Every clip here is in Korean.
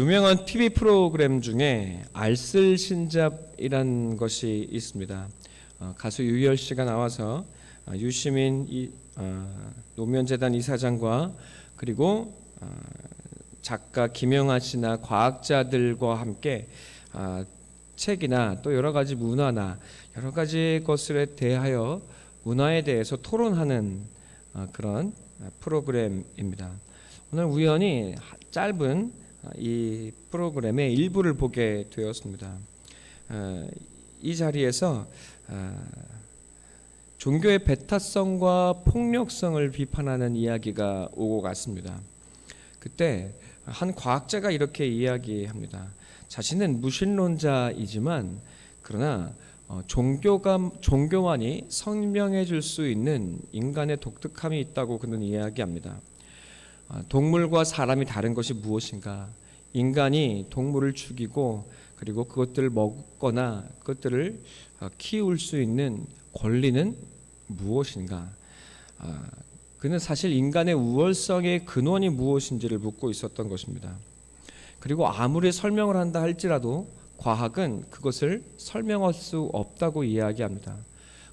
유명한 TV 프로그램 중에 알쓸신잡이란 것이 있습니다. 가수 유희열 씨가 나와서 유시민 노면재단 이사장과 그리고 작가 김영하 씨나 과학자들과 함께 책이나 또 여러 가지 문화나 여러 가지 것에 대하여 문화에 대해서 토론하는 그런 프로그램입니다. 오늘 우연히 짧은 이 프로그램의 일부를 보게 되었습니다. 이 자리에서 종교의 배타성과 폭력성을 비판하는 이야기가 오고 갔습니다. 그때 한 과학자가 이렇게 이야기합니다. 자신은 무신론자이지만 그러나 종교만이 설명해 줄 수 있는 인간의 독특함이 있다고 그는 이야기합니다. 동물과 사람이 다른 것이 무엇인가? 인간이 동물을 죽이고 그리고 그것들을 먹거나 그것들을 키울 수 있는 권리는 무엇인가? 그는 사실 인간의 우월성의 근원이 무엇인지를 묻고 있었던 것입니다. 그리고 아무리 설명을 한다 할지라도 과학은 그것을 설명할 수 없다고 이야기합니다.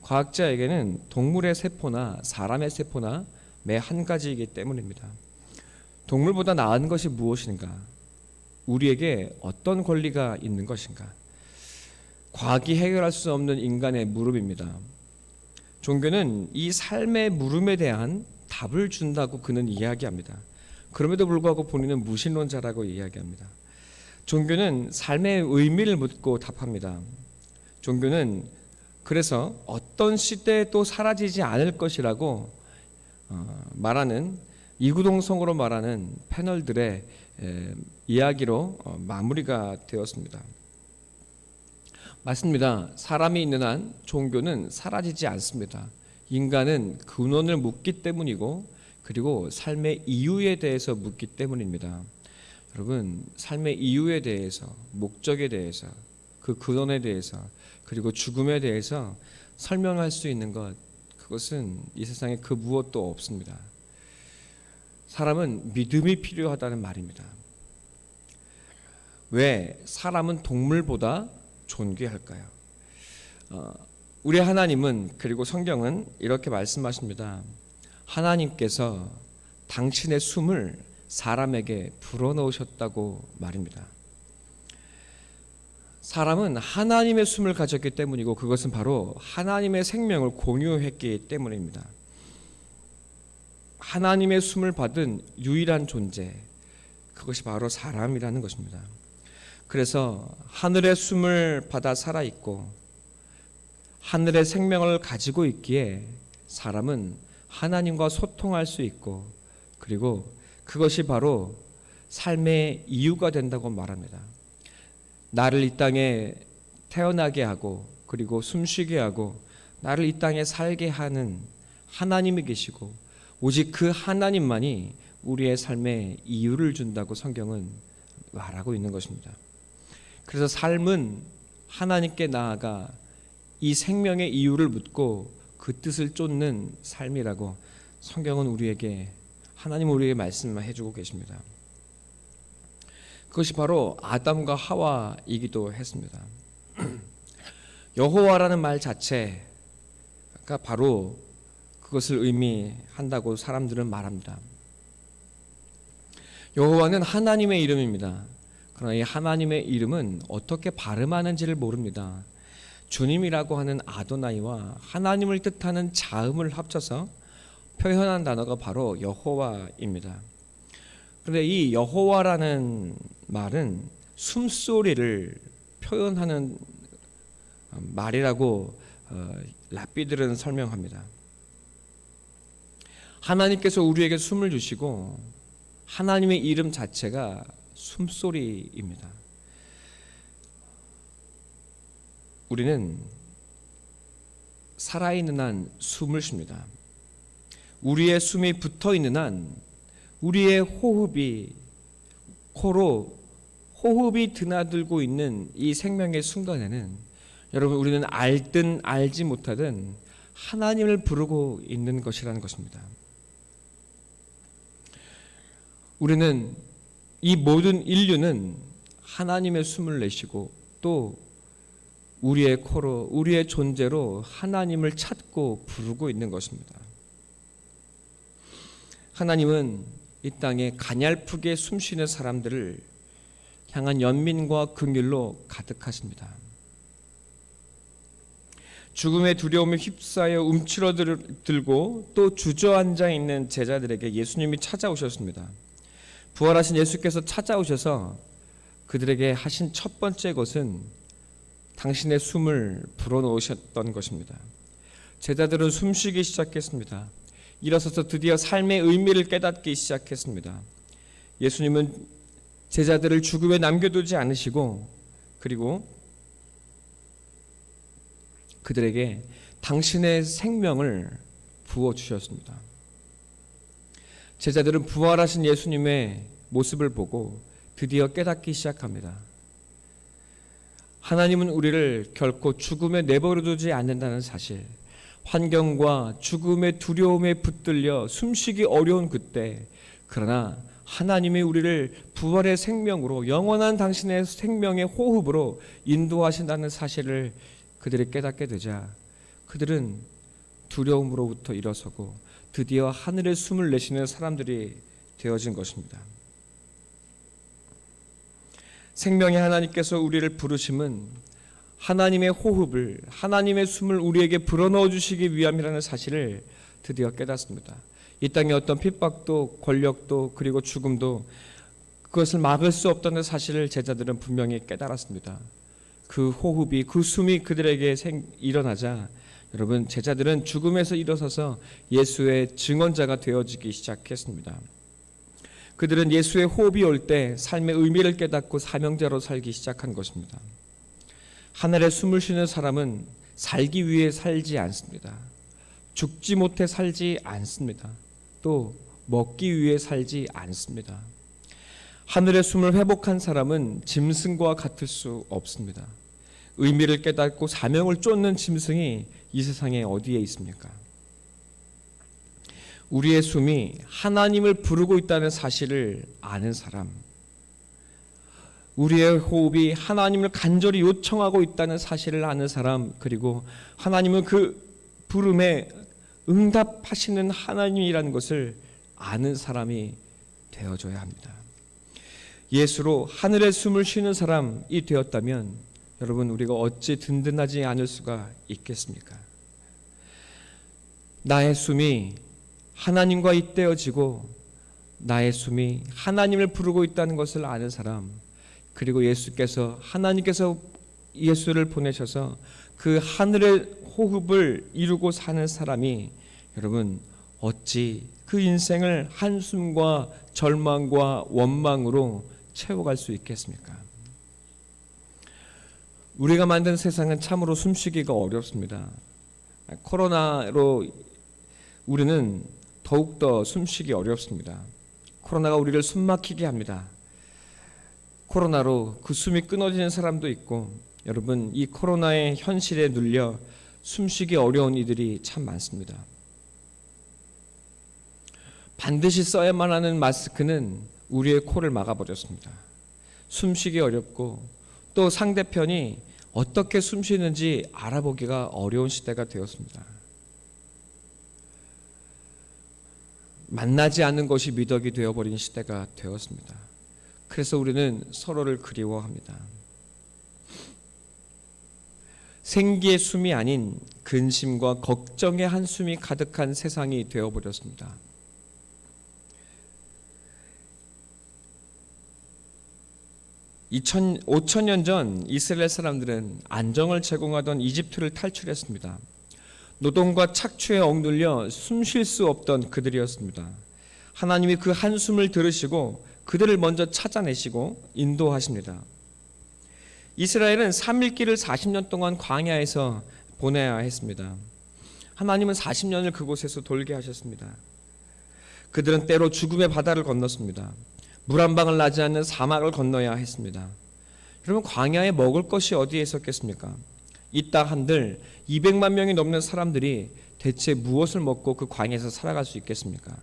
과학자에게는 동물의 세포나 사람의 세포나 매 한 가지이기 때문입니다. 동물보다 나은 것이 무엇인가? 우리에게 어떤 권리가 있는 것인가? 과학이 해결할 수 없는 인간의 물음입니다. 종교는 이 삶의 물음에 대한 답을 준다고 그는 이야기합니다. 그럼에도 불구하고 본인은 무신론자라고 이야기합니다. 종교는 삶의 의미를 묻고 답합니다. 종교는 그래서 어떤 시대에도 사라지지 않을 것이라고 말하는 이구동성으로 말하는 패널들의 이야기로 마무리가 되었습니다. 맞습니다. 사람이 있는 한 종교는 사라지지 않습니다. 인간은 근원을 묻기 때문이고 그리고 삶의 이유에 대해서 묻기 때문입니다. 여러분, 삶의 이유에 대해서, 목적에 대해서, 그 근원에 대해서 그리고 죽음에 대해서 설명할 수 있는 것, 그것은 이 세상에 그 무엇도 없습니다. 사람은 믿음이 필요하다는 말입니다. 왜 사람은 동물보다 존귀할까요? 우리 하나님은 그리고 성경은 이렇게 말씀하십니다. 하나님께서 당신의 숨을 사람에게 불어넣으셨다고 말입니다. 사람은 하나님의 숨을 가졌기 때문이고 그것은 바로 하나님의 생명을 공유했기 때문입니다. 하나님의 숨을 받은 유일한 존재, 그것이 바로 사람이라는 것입니다. 그래서 하늘의 숨을 받아 살아있고 하늘의 생명을 가지고 있기에 사람은 하나님과 소통할 수 있고 그리고 그것이 바로 삶의 이유가 된다고 말합니다. 나를 이 땅에 태어나게 하고 그리고 숨쉬게 하고 나를 이 땅에 살게 하는 하나님이 계시고 오직 그 하나님만이 우리의 삶에 이유를 준다고 성경은 말하고 있는 것입니다. 그래서 삶은 하나님께 나아가 이 생명의 이유를 묻고 그 뜻을 쫓는 삶이라고 성경은 하나님은 우리에게 말씀해 주고 계십니다. 그것이 바로 아담과 하와이기도 했습니다. 여호와라는 말 자체가 바로 그것을 의미한다고 사람들은 말합니다. 여호와는 하나님의 이름입니다. 그러나 이 하나님의 이름은 어떻게 발음하는지를 모릅니다. 주님이라고 하는 아도나이와 하나님을 뜻하는 자음을 합쳐서 표현한 단어가 바로 여호와입니다. 그런데 이 여호와라는 말은 숨소리를 표현하는 말이라고 랍비들은 설명합니다. 하나님께서 우리에게 숨을 주시고 하나님의 이름 자체가 숨소리입니다. 우리는 살아있는 한 숨을 쉽니다. 우리의 숨이 붙어있는 한 우리의 호흡이 코로 호흡이 드나들고 있는 이 생명의 순간에는 여러분 우리는 알든 알지 못하든 하나님을 부르고 있는 것이라는 것입니다. 우리는 이 모든 인류는 하나님의 숨을 내쉬고 또 우리의 코로, 우리의 존재로 하나님을 찾고 부르고 있는 것입니다. 하나님은 이 땅에 가냘프게 숨쉬는 사람들을 향한 연민과 긍휼로 가득하십니다. 죽음의 두려움에 휩싸여 움츠러들고 또 주저앉아 있는 제자들에게 예수님이 찾아오셨습니다. 부활하신 예수께서 찾아오셔서 그들에게 하신 첫 번째 것은 당신의 숨을 불어넣으셨던 것입니다. 제자들은 숨쉬기 시작했습니다. 일어서서 드디어 삶의 의미를 깨닫기 시작했습니다. 예수님은 제자들을 죽음에 남겨두지 않으시고 그리고 그들에게 당신의 생명을 부어주셨습니다. 제자들은 부활하신 예수님의 모습을 보고 드디어 깨닫기 시작합니다. 하나님은 우리를 결코 죽음에 내버려두지 않는다는 사실, 환경과 죽음의 두려움에 붙들려 숨쉬기 어려운 그때, 그러나 하나님이 우리를 부활의 생명으로, 영원한 당신의 생명의 호흡으로 인도하신다는 사실을 그들이 깨닫게 되자 그들은 두려움으로부터 일어서고 드디어 하늘의 숨을 내쉬는 사람들이 되어진 것입니다. 생명의 하나님께서 우리를 부르심은 하나님의 호흡을, 하나님의 숨을 우리에게 불어넣어 주시기 위함이라는 사실을 드디어 깨닫습니다. 이 땅의 어떤 핍박도 권력도 그리고 죽음도 그것을 막을 수 없다는 사실을 제자들은 분명히 깨달았습니다. 그 호흡이, 그 숨이 그들에게 일어나자 여러분, 제자들은 죽음에서 일어서서 예수의 증언자가 되어지기 시작했습니다. 그들은 예수의 호흡이 올 때 삶의 의미를 깨닫고 사명자로 살기 시작한 것입니다. 하늘에 숨을 쉬는 사람은 살기 위해 살지 않습니다. 죽지 못해 살지 않습니다. 또 먹기 위해 살지 않습니다. 하늘의 숨을 회복한 사람은 짐승과 같을 수 없습니다. 의미를 깨닫고 사명을 쫓는 짐승이 이 세상에 어디에 있습니까? 우리의 숨이 하나님을 부르고 있다는 사실을 아는 사람, 우리의 호흡이 하나님을 간절히 요청하고 있다는 사실을 아는 사람, 그리고 하나님은 그 부름에 응답하시는 하나님이라는 것을 아는 사람이 되어줘야 합니다. 예수로 하늘의 숨을 쉬는 사람이 되었다면 여러분, 우리가 어찌 든든하지 않을 수가 있겠습니까? 나의 숨이 하나님과 잇대어지고 나의 숨이 하나님을 부르고 있다는 것을 아는 사람, 그리고 하나님께서 예수를 보내셔서 그 하늘의 호흡을 이루고 사는 사람이 여러분, 어찌 그 인생을 한숨과 절망과 원망으로 채워갈 수 있겠습니까? 우리가 만든 세상은 참으로 숨쉬기가 어렵습니다. 코로나로 우리는 더욱더 숨쉬기 어렵습니다. 코로나가 우리를 숨막히게 합니다. 코로나로 그 숨이 끊어지는 사람도 있고, 여러분, 이 코로나의 현실에 눌려 숨쉬기 어려운 이들이 참 많습니다. 반드시 써야만 하는 마스크는 우리의 코를 막아버렸습니다. 숨쉬기 어렵고 또 상대편이 어떻게 숨쉬는지 알아보기가 어려운 시대가 되었습니다. 만나지 않는 것이 미덕이 되어버린 시대가 되었습니다. 그래서 우리는 서로를 그리워합니다. 생기의 숨이 아닌 근심과 걱정의 한숨이 가득한 세상이 되어버렸습니다. 5,000년 전 이스라엘 사람들은 안정을 제공하던 이집트를 탈출했습니다. 노동과 착취에 억눌려 숨 쉴 수 없던 그들이었습니다. 하나님이 그 한숨을 들으시고 그들을 먼저 찾아내시고 인도하십니다. 이스라엘은 3일길을 40년 동안 광야에서 보내야 했습니다. 하나님은 40년을 그곳에서 돌게 하셨습니다. 그들은 때로 죽음의 바다를 건넜습니다. 물 한 방울 나지 않는 사막을 건너야 했습니다. 여러분, 광야에 먹을 것이 어디에 있었겠습니까? 이따 한들 200만 명이 넘는 사람들이 대체 무엇을 먹고 그 광야에서 살아갈 수 있겠습니까?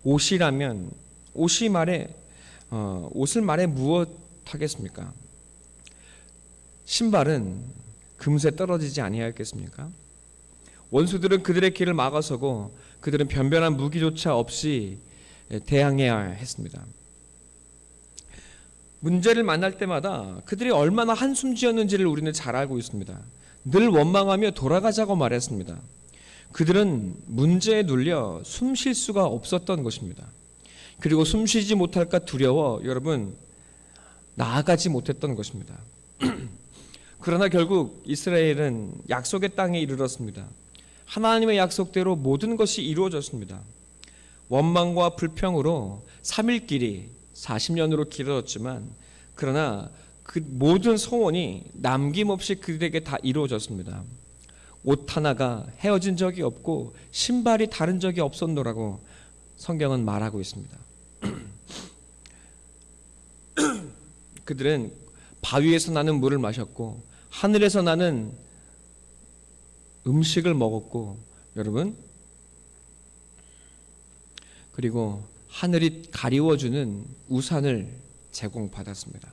옷이라면 옷이 말에 옷을 말해 무엇 하겠습니까? 신발은 금세 떨어지지 아니하였겠습니까? 원수들은 그들의 길을 막아서고 그들은 변변한 무기조차 없이 대항해야 했습니다. 문제를 만날 때마다 그들이 얼마나 한숨지었는지를 우리는 잘 알고 있습니다. 늘 원망하며 돌아가자고 말했습니다. 그들은 문제에 눌려 숨 쉴 수가 없었던 것입니다. 그리고 숨 쉬지 못할까 두려워 여러분 나아가지 못했던 것입니다. 그러나 결국 이스라엘은 약속의 땅에 이르렀습니다. 하나님의 약속대로 모든 것이 이루어졌습니다. 원망과 불평으로 3일 길이 40년으로 길어졌지만 그러나 그 모든 소원이 남김없이 그들에게 다 이루어졌습니다. 옷 하나가 헤어진 적이 없고 신발이 다른 적이 없었노라고 성경은 말하고 있습니다. 그들은 바위에서 나는 물을 마셨고 하늘에서 나는 음식을 먹었고 여러분 그리고 하늘이 가리워주는 우산을 제공받았습니다.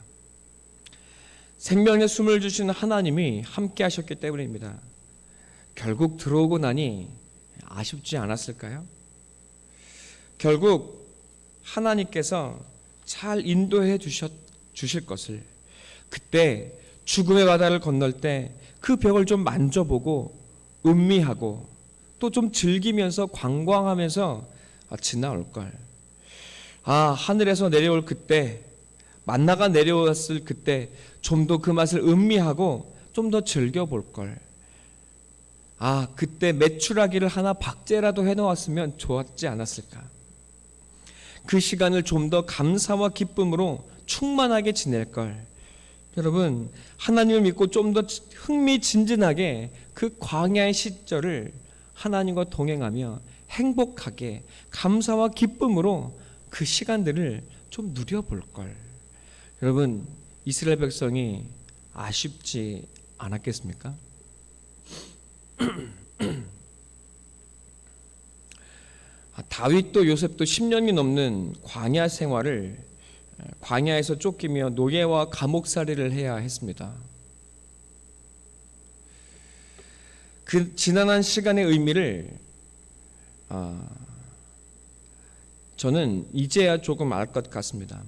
생명의 숨을 주신 하나님이 함께 하셨기 때문입니다. 결국 들어오고 나니 아쉽지 않았을까요? 결국 하나님께서 잘 인도해 주실 것을 그때 죽음의 바다를 건널 때 그 벽을 좀 만져보고 음미하고 또 좀 즐기면서 관광하면서 지나올 걸. 하늘에서 내려올 그때 만나가 내려왔을 그때 좀 더 그 맛을 음미하고 좀 더 즐겨볼 걸. 그때 메추라기를 하나 박제라도 해놓았으면 좋았지 않았을까. 그 시간을 좀 더 감사와 기쁨으로 충만하게 지낼 걸. 여러분 하나님을 믿고 좀 더 흥미진진하게 그 광야의 시절을 하나님과 동행하며 행복하게 감사와 기쁨으로 그 시간들을 좀 누려볼 걸. 여러분 이스라엘 백성이 아쉽지 않았겠습니까? 다윗도 요셉도 10년이 넘는 광야 생활을 광야에서 쫓기며 노예와 감옥살이를 해야 했습니다. 그 지난한 시간의 의미를 저는 이제야 조금 알 것 같습니다.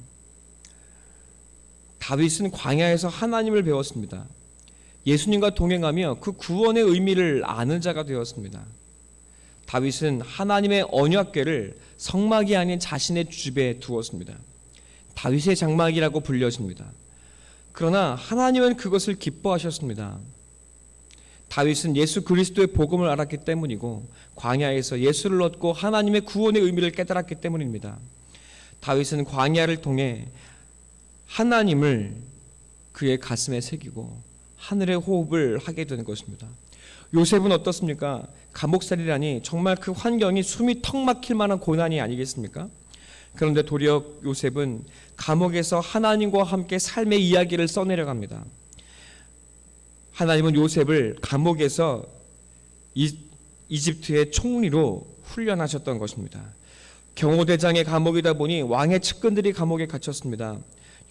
다윗은 광야에서 하나님을 배웠습니다. 예수님과 동행하며 그 구원의 의미를 아는 자가 되었습니다. 다윗은 하나님의 언약궤를 성막이 아닌 자신의 집에 두었습니다. 다윗의 장막이라고 불려집니다. 그러나 하나님은 그것을 기뻐하셨습니다. 다윗은 예수 그리스도의 복음을 알았기 때문이고 광야에서 예수를 얻고 하나님의 구원의 의미를 깨달았기 때문입니다. 다윗은 광야를 통해 하나님을 그의 가슴에 새기고 하늘의 호흡을 하게 되는 것입니다. 요셉은 어떻습니까? 감옥살이라니 정말 그 환경이 숨이 턱 막힐 만한 고난이 아니겠습니까? 그런데 도리어 요셉은 감옥에서 하나님과 함께 삶의 이야기를 써내려갑니다. 하나님은 요셉을 감옥에서 이집트의 총리로 훈련하셨던 것입니다. 경호대장의 감옥이다 보니 왕의 측근들이 감옥에 갇혔습니다.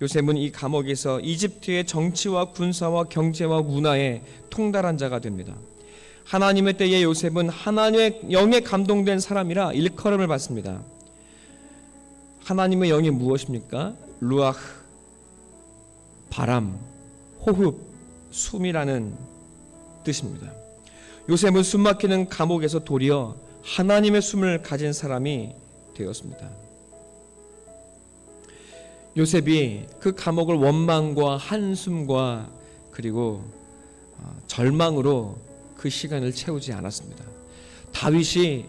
요셉은 이 감옥에서 이집트의 정치와 군사와 경제와 문화에 통달한 자가 됩니다. 하나님의 때에 요셉은 하나님의 영에 감동된 사람이라 일컬음을 받습니다. 하나님의 영이 무엇입니까? 루아흐, 바람, 호흡, 숨이라는 뜻입니다. 요셉은 숨막히는 감옥에서 도리어 하나님의 숨을 가진 사람이 되었습니다. 요셉이 그 감옥을 원망과 한숨과 그리고 절망으로 그 시간을 채우지 않았습니다. 다윗이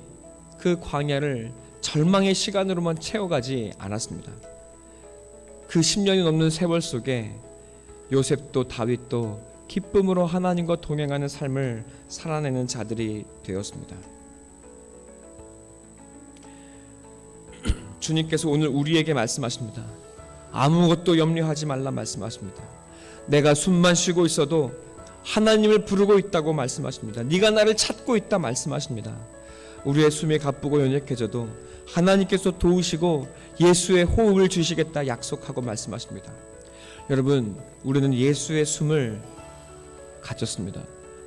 그 광야를 절망의 시간으로만 채워가지 않았습니다. 그 10년이 넘는 세월 속에 요셉도 다윗도 기쁨으로 하나님과 동행하는 삶을 살아내는 자들이 되었습니다. 주님께서 오늘 우리에게 말씀하십니다. 아무것도 염려하지 말라 말씀하십니다. 내가 숨만 쉬고 있어도 하나님을 부르고 있다고 말씀하십니다. 네가 나를 찾고 있다 말씀하십니다. 우리의 숨이 가쁘고 연약해져도 하나님께서 도우시고 예수의 호흡을 주시겠다 약속하고 말씀하십니다. 여러분, 우리는 예수의 숨을 가졌습니다.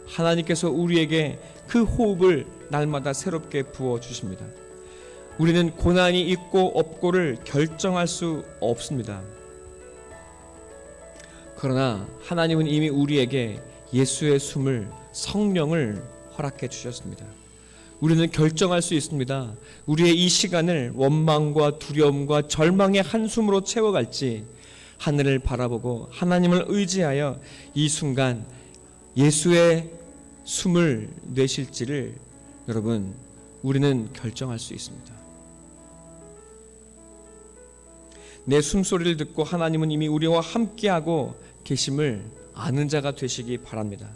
하나님께서 우리에게 그 호흡을 날마다 새롭게 부어주십니다. 우리는 고난이 있고 없고를 결정할 수 없습니다. 그러나 하나님은 이미 우리에게 예수의 숨을, 성령을 허락해 주셨습니다. 우리는 결정할 수 있습니다. 우리의 이 시간을 원망과 두려움과 절망의 한숨으로 채워갈지, 하늘을 바라보고 하나님을 의지하여 이 순간 예수의 숨을 내쉴지를 여러분, 우리는 결정할 수 있습니다. 내 숨소리를 듣고 하나님은 이미 우리와 함께하고 계심을 아는 자가 되시기 바랍니다.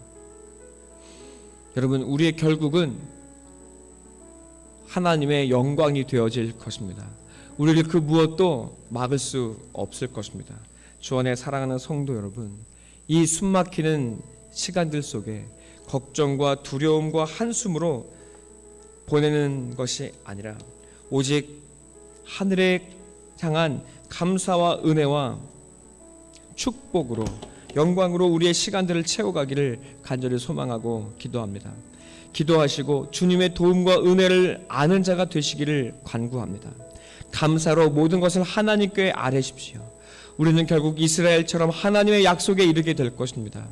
여러분, 우리의 결국은 하나님의 영광이 되어질 것입니다. 우리를 그 무엇도 막을 수 없을 것입니다. 주 안에 사랑하는 성도 여러분, 이 숨막히는 시간들 속에 걱정과 두려움과 한숨으로 보내는 것이 아니라 오직 하늘에 향한 감사와 은혜와 축복으로, 영광으로 우리의 시간들을 채워가기를 간절히 소망하고 기도합니다. 기도하시고 주님의 도움과 은혜를 아는 자가 되시기를 간구합니다. 감사로 모든 것을 하나님께 아뢰십시오. 우리는 결국 이스라엘처럼 하나님의 약속에 이르게 될 것입니다.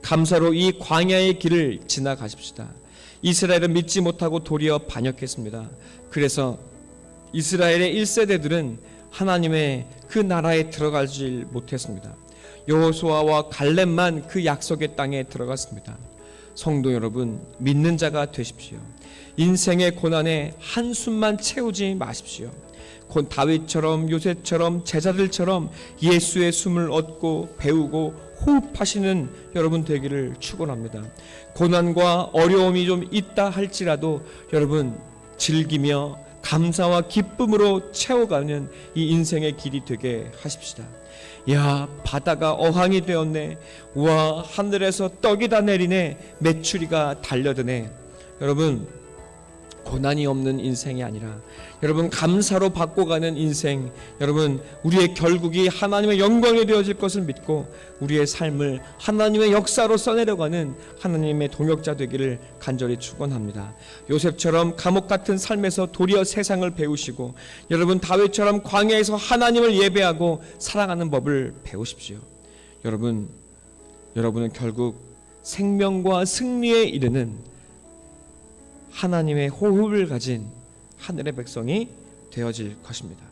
감사로 이 광야의 길을 지나가십시다. 이스라엘은 믿지 못하고 도리어 반역했습니다. 그래서 이스라엘의 1세대들은 하나님의 그 나라에 들어가지 못했습니다. 여호수아와 갈렙만 그 약속의 땅에 들어갔습니다. 성도 여러분, 믿는 자가 되십시오. 인생의 고난에 한숨만 채우지 마십시오. 곧 다윗처럼, 요셉처럼, 제자들처럼 예수의 숨을 얻고 배우고 호흡하시는 여러분 되기를 축원합니다. 고난과 어려움이 좀 있다 할지라도 여러분 즐기며 감사와 기쁨으로 채워가는 이 인생의 길이 되게 하십시다. 야, 바다가 어항이 되었네. 와, 하늘에서 떡이 다 내리네. 메추리가 달려드네. 여러분, 고난이 없는 인생이 아니라 여러분 감사로 바꿔가는 인생, 여러분 우리의 결국이 하나님의 영광이 되어질 것을 믿고 우리의 삶을 하나님의 역사로 써내려가는 하나님의 동역자 되기를 간절히 축원합니다. 요셉처럼 감옥 같은 삶에서 도리어 세상을 배우시고 여러분 다윗처럼 광야에서 하나님을 예배하고 사랑하는 법을 배우십시오. 여러분은 결국 생명과 승리에 이르는 하나님의 호흡을 가진 하늘의 백성이 되어질 것입니다.